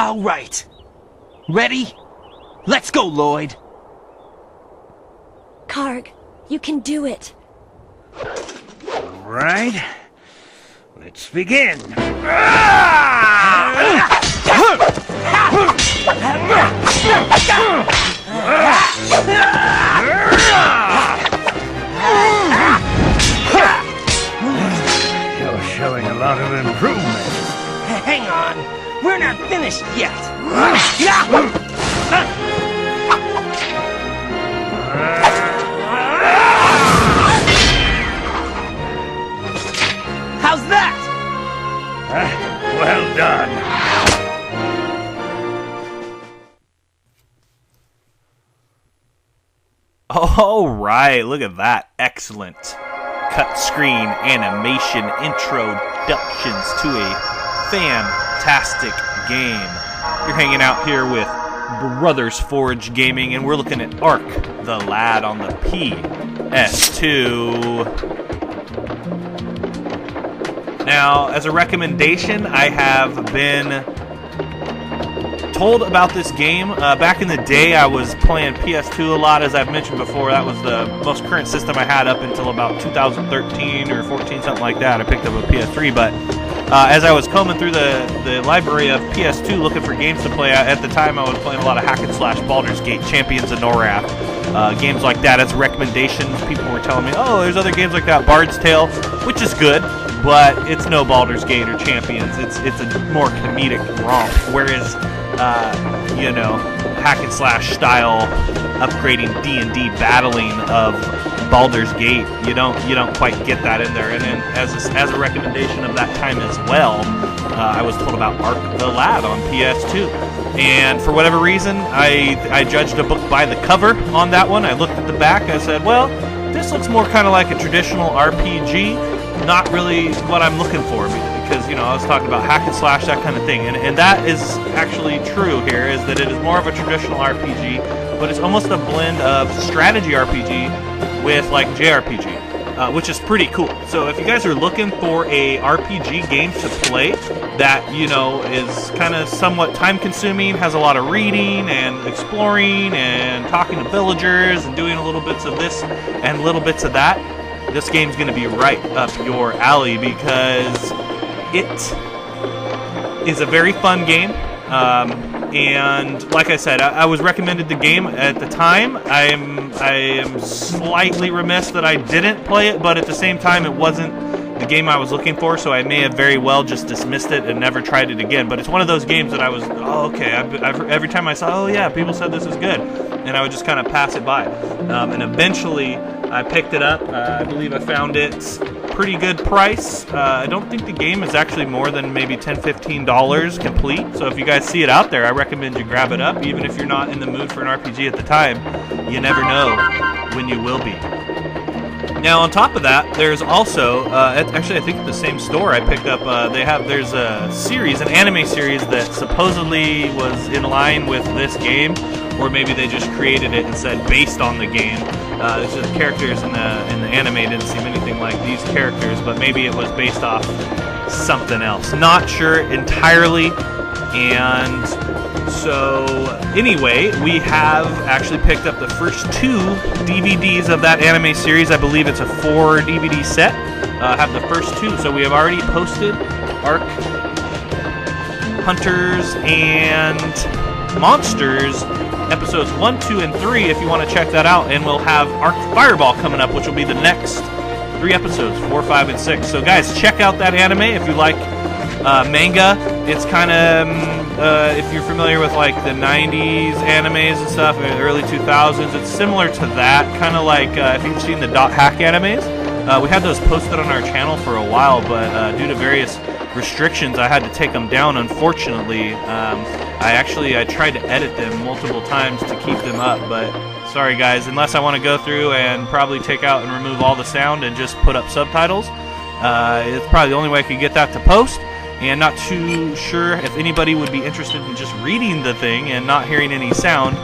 All right. Ready? Let's go, Lloyd. Karg, you can do it. All right. Let's begin. You're showing a lot of improvement. Hang on. We're not finished yet. How's that? Well done. All right, look at that. Excellent cut screen animation introductions to a fantastic game. You're hanging out here with Brothers Forge Gaming, and we're looking at Ark, the Lad on the PS2. Now, as a recommendation, I have been told about this game. Back in the day, I was playing PS2 a lot. As I've mentioned before, that was the most current system I had up until about 2013 or 14, something like that. I picked up a PS3, but as I was combing through the library of PS2 looking for games to play, at the time I was playing a lot of hack and slash, Baldur's Gate, Champions of Norath, games like that. As recommendations, people were telling me, oh, there's other games like that, Bard's Tale, which is good, but it's no Baldur's Gate or Champions. It's a more comedic romp, whereas hack and slash style upgrading D&D battling of Baldur's Gate, you don't quite get that in there. And then as a recommendation of that time as well, I was told about Ark the Lad on PS2, and for whatever reason, I judged a book by the cover on that one. I looked at the back, I said, well, this looks more kind of like a traditional RPG, not really what I'm looking for, because I was talking about hack and slash, that kind of thing, and that is actually true here, is that it is more of a traditional RPG, but it's almost a blend of strategy RPG with like JRPG, which is pretty cool. So if you guys are looking for a RPG game to play that is kind of somewhat time consuming, has a lot of reading and exploring and talking to villagers and doing a little bits of this and little bits of that, this game's going to be right up your alley, because it is a very fun game. And like I said, I was recommended the game at the time. I am slightly remiss that I didn't play it, but at the same time, it wasn't the game I was looking for, so I may have very well just dismissed it and never tried it again. But it's one of those games that I was, every time I saw, oh yeah, people said this is good, and I would just kind of pass it by. And eventually, I picked it up. I believe I found it pretty good price. I don't think the game is actually more than maybe $10, $15 complete. So if you guys see it out there, I recommend you grab it up, even if you're not in the mood for an RPG at the time. You never know when you will be. Now, on top of that, there's also, actually I think at the same store I picked up, there's a series, an anime series that supposedly was in line with this game, or maybe they just created it and said based on the game. It's just characters in the anime didn't seem anything like these characters, but maybe it was based off something else. Not sure entirely. And so anyway, we have actually picked up the first 2 DVDs of that anime series. I believe it's a 4 DVD set. Have the first 2. So we have already posted Ark Hunters and Monsters episodes 1, 2, and 3 if you want to check that out, and we'll have Ark Fireball coming up, which will be the next 3 episodes, 4, 5, and 6. So guys, check out that anime if you like manga. It's kind of if you're familiar with like the 90s animes and stuff, and the early 2000s, it's similar to that, kind of like if you've seen the .hack animes. We had those posted on our channel for a while, but due to various restrictions, I had to take them down, unfortunately. I tried to edit them multiple times to keep them up, but sorry guys, unless I want to go through and probably take out and remove all the sound and just put up subtitles, it's probably the only way I could get that to post. And not too sure if anybody would be interested in just reading the thing and not hearing any sound.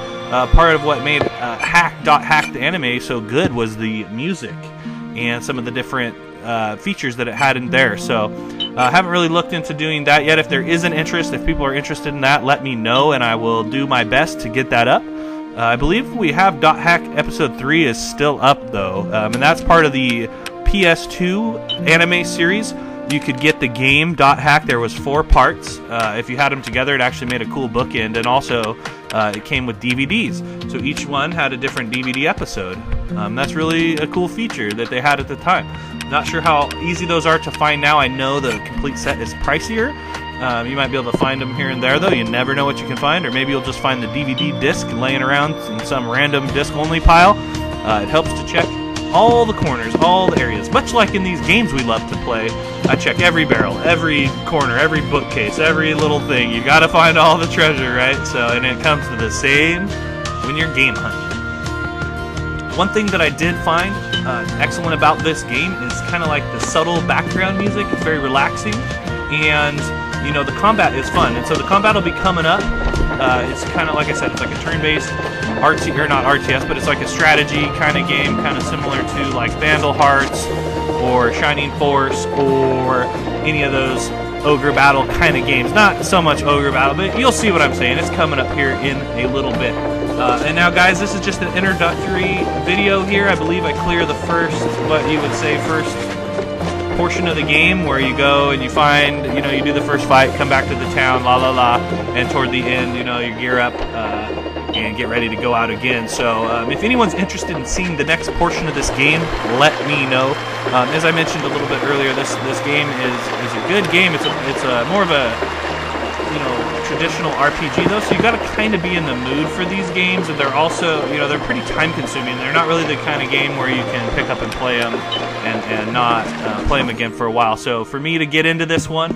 Part of what made Hack the anime so good was the music and some of the different features that it had in there. So Haven't really looked into doing that yet. If there is an interest, if people are interested in that, let me know, and I will do my best to get that up. I believe we have .hack episode 3 is still up, though, and that's part of the PS2 anime series. You could get the game .hack. There was 4 parts. If you had them together, it actually made a cool bookend, and also it came with DVDs. So each one had a different DVD episode. That's really a cool feature that they had at the time. Not sure how easy those are to find now. I know the complete set is pricier. You might be able to find them here and there, though. You never know what you can find, or maybe you'll just find the DVD disc laying around in some random disc-only pile. It helps to check all the corners, all the areas. Much like in these games we love to play, I check every barrel, every corner, every bookcase, every little thing. You gotta find all the treasure, right? So, and it comes to the same when you're game hunting. One thing that I did find excellent about this game is kind of like the subtle background music. It's very relaxing, and you know, the combat is fun. And so the combat will be coming up. It's kind of, like I said, it's like a turn-based or not RTS, but it's like a strategy kind of game, kind of similar to like Vandal Hearts or Shining Force or any of those ogre battle kind of games. Not so much ogre battle, but you'll see what I'm saying. It's coming up here in a little bit. And now, guys, this is just an introductory video here. I believe I clear the first, what you would say, first portion of the game where you go and you find, you know, you do the first fight, come back to the town, la la la, and toward the end, you know, you gear up and get ready to go out again. So if anyone's interested in seeing the next portion of this game, let me know. As I mentioned a little bit earlier, this game is a good game. It's a more of a, you know, traditional RPG though, so you got to kind of be in the mood for these games, and they're also, you know, they're pretty time consuming. They're not really the kind of game where you can pick up and play them and not play them again for a while. So for me to get into this one,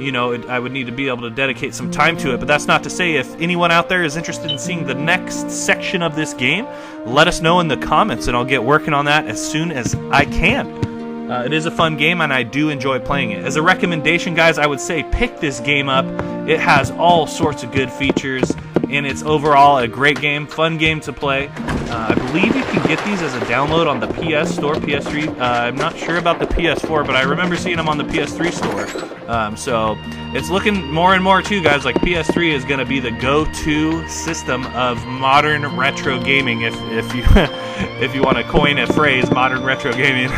you know, I would need to be able to dedicate some time to it. But that's not to say if anyone out there is interested in seeing the next section of this game, let us know in the comments, and I'll get working on that as soon as I can. It is a fun game, and I do enjoy playing it. As a recommendation, guys, I would say pick this game up. It has all sorts of good features, and it's overall a great game, fun game to play. I believe you can get these as a download on the PS Store, PS3. I'm not sure about the PS4, but I remember seeing them on the PS3 store. So it's looking more and more, too, guys, like PS3 is going to be the go-to system of modern retro gaming, if you if you want to coin a phrase, modern retro gaming.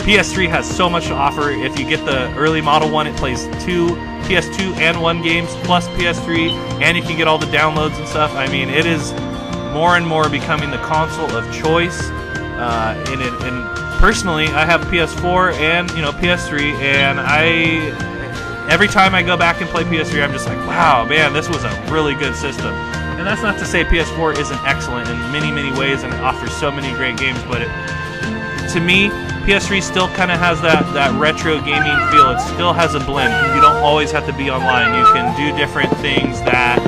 PS3 has so much to offer. If you get the early model one, it plays 2 PS2 and 1 games plus PS3, and you can get all the downloads and stuff. I mean, it is more and more becoming the console of choice. And personally, I have PS4 and, you know, PS3, and every time I go back and play PS3, I'm just like, wow, man, this was a really good system. And that's not to say PS4 isn't excellent in many, many ways, and it offers so many great games, but to me, PS3 still kind of has that retro gaming feel. It still has a blend. You don't always have to be online. You can do different things that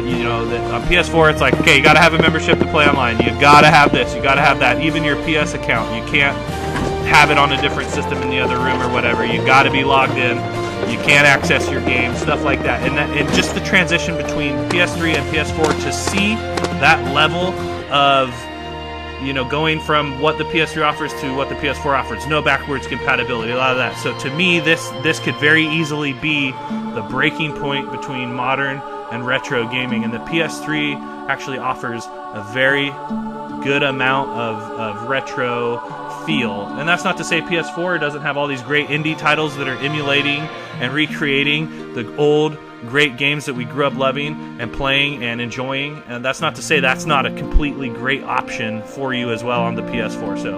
you know, that on PS4 it's like, okay, you got to have a membership to play online. You got to have this. You got to have that. Even your PS account, you can't have it on a different system in the other room or whatever. You got to be logged in. You can't access your game, stuff like that. And just the transition between PS3 and PS4 to see that level of, you know, going from what the PS3 offers to what the PS4 offers. No backwards compatibility, a lot of that. So to me, this could very easily be the breaking point between modern and retro gaming. And the PS3 actually offers a very good amount of retro feel. And that's not to say PS4 doesn't have all these great indie titles that are emulating and recreating the old great games that we grew up loving and playing and enjoying, and that's not to say that's not a completely great option for you as well on the PS4. So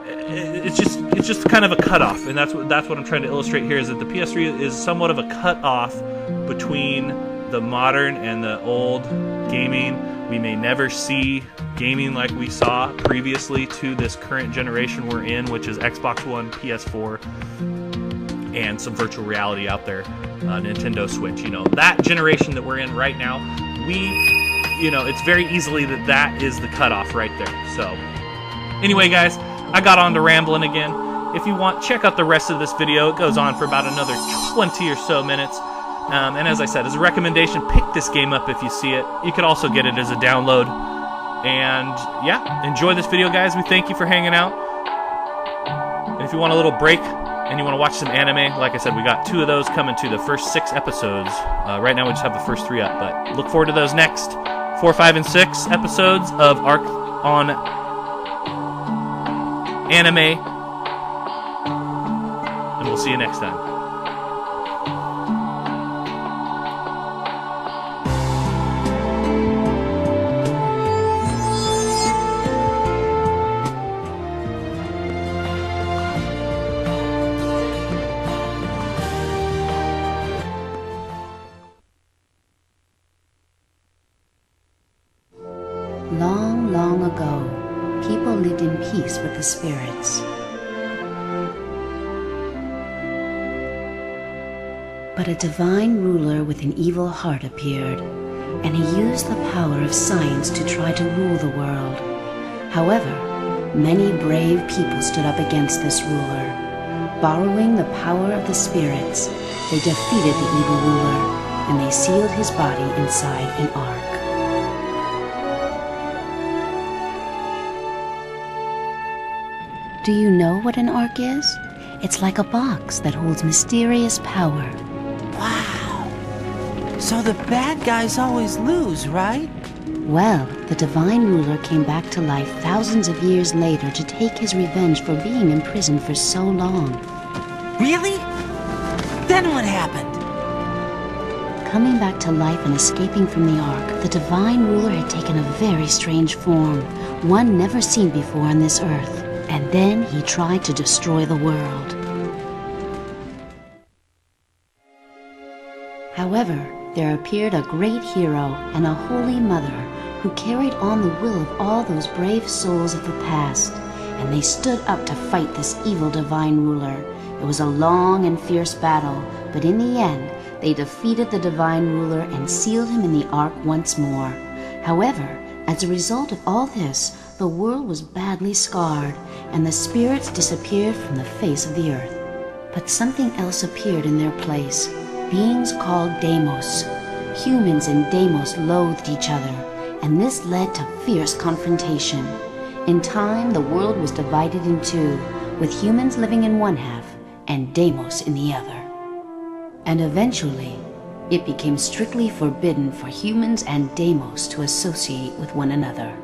it's just kind of a cutoff, and that's what I'm trying to illustrate here, is that the PS3 is somewhat of a cutoff between the modern and the old gaming. We may never see gaming like we saw previously to this current generation we're in, which is Xbox One, PS4, and some virtual reality out there, Nintendo Switch. You know, that generation that we're in right now, you know, it's very easily that is the cutoff right there. So anyway, guys, I got on to rambling again. If you want, check out the rest of this video. It goes on for about another 20 or so minutes. And as I said, as a recommendation, pick this game up if you see it. You could also get it as a download. And yeah, enjoy this video, guys. We thank you for hanging out. And if you want a little break and you want to watch some anime, like I said, we got 2 of those coming to the first 6 episodes. Right now we just have the first 3 up, but look forward to those next 4, 5, and 6 episodes of Arc on Anime. And we'll see you next time. Long, long ago, people lived in peace with the spirits. But a divine ruler with an evil heart appeared, and he used the power of science to try to rule the world. However, many brave people stood up against this ruler. Borrowing the power of the spirits, they defeated the evil ruler, and they sealed his body inside an ark. Do you know what an ark is? It's like a box that holds mysterious power. Wow. So the bad guys always lose, right? Well, the divine ruler came back to life thousands of years later to take his revenge for being imprisoned for so long. Really? Then what happened? Coming back to life and escaping from the ark, the divine ruler had taken a very strange form, one never seen before on this earth. And then he tried to destroy the world. However, there appeared a great hero and a holy mother who carried on the will of all those brave souls of the past, and they stood up to fight this evil divine ruler. It was a long and fierce battle, but in the end, they defeated the divine ruler and sealed him in the ark once more. However, as a result of all this, the world was badly scarred, and the spirits disappeared from the face of the earth. But something else appeared in their place, beings called Deimos. Humans and Deimos loathed each other, and this led to fierce confrontation. In time, the world was divided in 2, with humans living in one half and Deimos in the other. And eventually, it became strictly forbidden for humans and Deimos to associate with one another.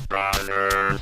Brothers